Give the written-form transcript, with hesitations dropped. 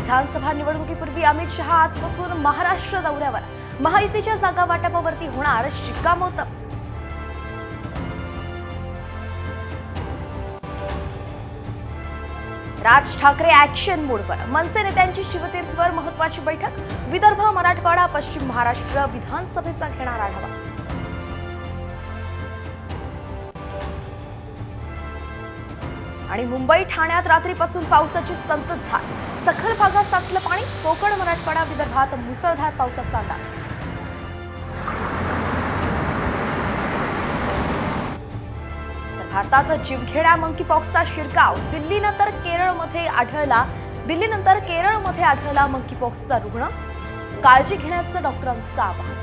विधानसभा निवडणुकीपूर्वी अमित शहा आजपासून महाराष्ट्र दौऱ्यावर। महायुतीच्या जागा वाटपावरती होणार शिक्कामोर्तब। राज ठाकरे ऍक्शन मोडवर। मनसे नेत्यांची शिवतीर्थवर महत्त्वाची बैठक। विदर्भ, मराठवाडा, पश्चिम महाराष्ट्र विधानसभेचा घेणार आढावा। आणि मुंबई ठाण्यात रात्रीपासून पावसाची संततधार। सखल भागात साचलं पाणी। कोकण, मराठवाडा, विदर्भात मुसळधार पावसाचा अंदाज। भारतात जीवघेण्या मंकीपॉक्सचा शिरकाव। दिल्लीनंतर केरळमध्ये आढळला मंकीपॉक्सचा रुग्ण। काळजी घेण्याचं डॉक्टरांचं आवाहन।